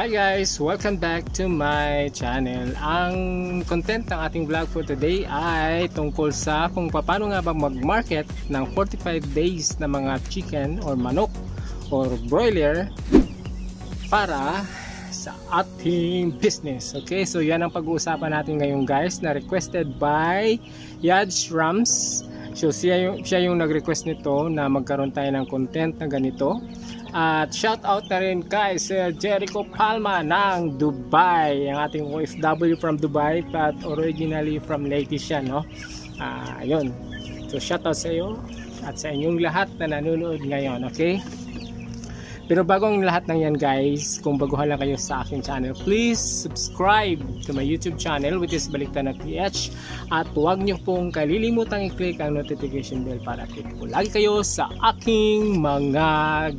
Hi guys! Welcome back to my channel. Ang content ng ating vlog for today ay tungkol sa kung paano nga ba mag-market ng 45 days na mga chicken or manok or broiler para sa ating business. Okay, so yan ang pag-uusapan natin ngayon guys, na requested by Yaj Rams. So siya yung nag-request nito na magkaroon tayo ng content na ganito. At shout out na rin kay Sir Jericho Palma ng Dubai, ang ating OFW from Dubai but originally from Leyte siya, no? Ayun. So shout out sa iyo at sa inyong lahat na nanonood ngayon, okay? Pero bago ang lahat ng yan guys, kung baguhan lang kayo sa aking channel, please subscribe to my YouTube channel which is Baliktan na PH, at huwag nyo pong kalilimutang i-click ang notification bell para update po lagi kayo sa aking mga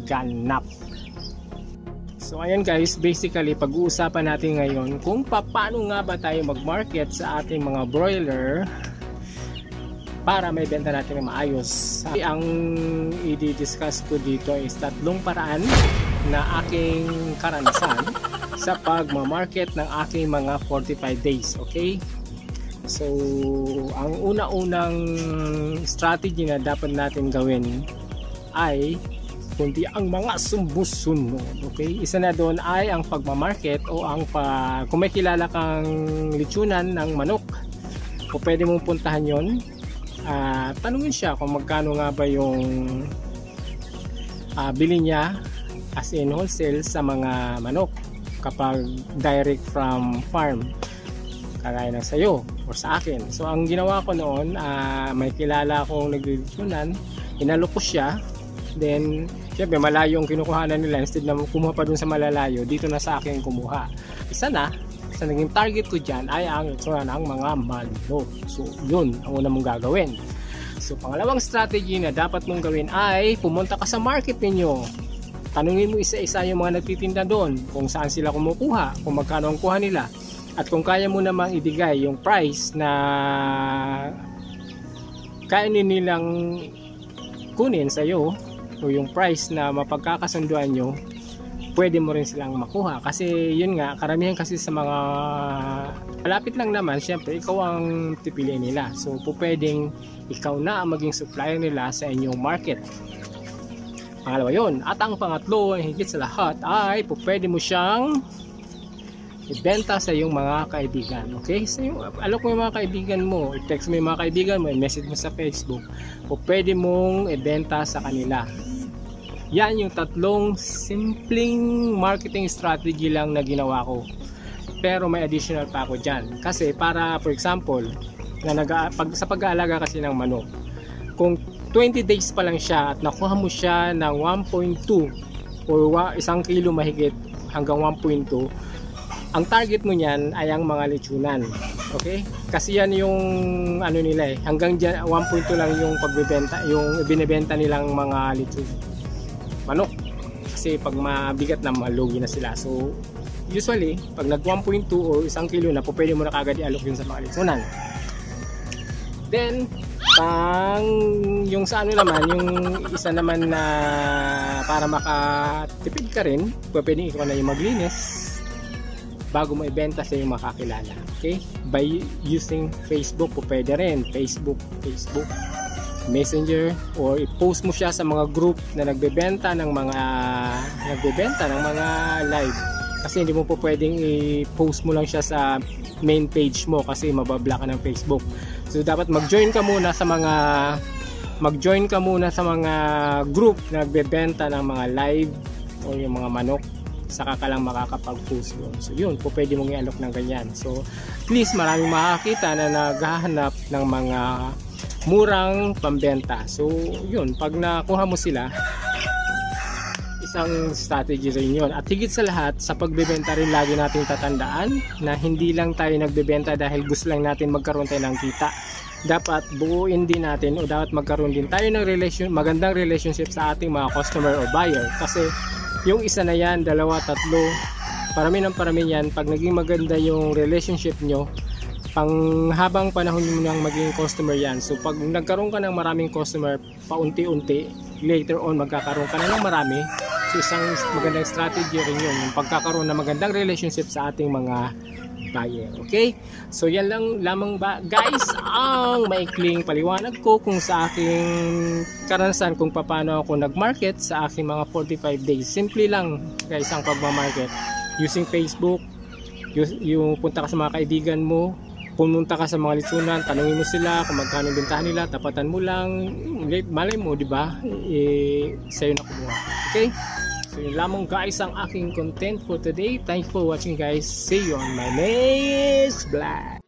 ganap. So ayan guys, basically pag-uusapan natin ngayon kung paano nga ba tayo mag-market sa ating mga broiler para may benta natin na maayos. Ang i-discuss ko dito is tatlong paraan na aking karanasan sa pag-market ng aking mga 45 days. Okay? So, ang una-unang strategy na dapat natin gawin ay kundi ang mga sumusunod. Okay? Isa na doon ay ang pag-market o ang kung may kilala kang lechonan ng manok, o pwede mong puntahan yon. Tanungin siya kung magkano nga ba yung bili niya as in wholesale sa mga manok kapag direct from farm, kagaya ng sayo or sa akin. So ang ginawa ko noon, may kilala akong naglilitsyonan, inalok ko siya, then syempre malayo yung kinukuhanan nila, instead na kumuha pa dun sa malalayo, dito na sa akin kumuha. Isa naging target ko dyan ay ang itsura ng mga manok. So yun ang una mong gagawin. So pangalawang strategy na dapat mong gawin ay pumunta ka sa market ninyo. Tanungin mo isa-isa yung mga nagtitinda doon kung saan sila kumukuha, kung magkano ang kuha nila, at kung kaya mo namang ibigay yung price na kaya nilang kunin sa iyo, o yung price na mapagkakasunduan nyo, pwede mo rin silang makuha. Kasi yun nga, karamihan kasi sa mga malapit lang naman, syempre ikaw ang pipiliin nila. So pwedeng ikaw na ang maging supplier nila sa inyong market. Pangalawa yun. At ang pangatlo, higit sa lahat, ay pwede mo siyang ibenta sa iyong mga kaibigan. Okay? So alok mo yung mga kaibigan mo, i-text mo yung mga kaibigan mo, i-message mo sa Facebook, pwede mong ibenta sa kanila. Yan yung tatlong simpleng marketing strategy lang na ginawa ko. Pero may additional pa ako dyan. Kasi para, for example, sa pag-aalaga kasi ng manok, kung 20 days pa lang siya at nakuha mo siya ng 1.2 or 1 kilo mahigit hanggang 1.2, ang target mo niyan ay ang mga lechonan. Okay? Kasi yan yung ano nila eh. Hanggang dyan, 1.2 lang yung pagbebenta, yung binebenta nilang mga lechon manok, kasi pag mabigat na malugi na sila. So usually pag nag 1.2 o 1 kilo na, pwede mo na kagad i-alok yun sa mga lechonan. Then yung sa ano naman, yung isa naman na para makatipid ka rin, pwede ikaw na yung maglinis bago mo ibenta sa yung makakilala. Okay, by using Facebook, pwede rin Facebook Messenger, or i-post mo siya sa mga group na nagbebenta ng mga live, kasi hindi mo po pwedeng i-post mo lang siya sa main page mo kasi mabablock ka ng Facebook. So dapat mag-join ka muna sa mga group na nagbebenta ng mga live o yung mga manok, saka ka lang makakapag-post doon. So yun po, pwede mong i-alok ng ganyan. So please, maraming makakita na naghahanap ng mga murang pambenta. So yun, pag nakuha mo sila, isang strategy rin yun. At higit sa lahat, sa pagbebenta rin lagi natin tatandaan na hindi lang tayo nagbebenta dahil gusto lang natin magkaroon tayo ng kita. Dapat buuin din natin, o dapat magkaroon din tayo ng magandang relationship sa ating mga customer o buyer. Kasi yung isa na yan, dalawa, tatlo, parami yan, pag naging maganda yung relationship nyo, panghabang panahon mo nang maging customer yan. So pag nagkaroon ka ng maraming customer paunti-unti, later on magkakaroon ka na ng marami, So isang magandang strategy rin yun, yung pagkakaroon ng magandang relationship sa ating mga buyer. Okay? So yan lang lamang ba guys ang maikling paliwanag ko kung sa aking karanasan kung paano ako nag-market sa aking mga 45 days. Simple lang guys ang pagma-market using Facebook. Yung punta ka sa mga kaibigan mo, pumunta ka sa mga litsunan, tanungin mo sila kung magkano bentahan nila, tapatan mo lang, malay mo, di ba? Sa'yo na kumuha. Okay? So yun lamang guys ang aking content for today. Thanks for watching guys. See you on my next vlog.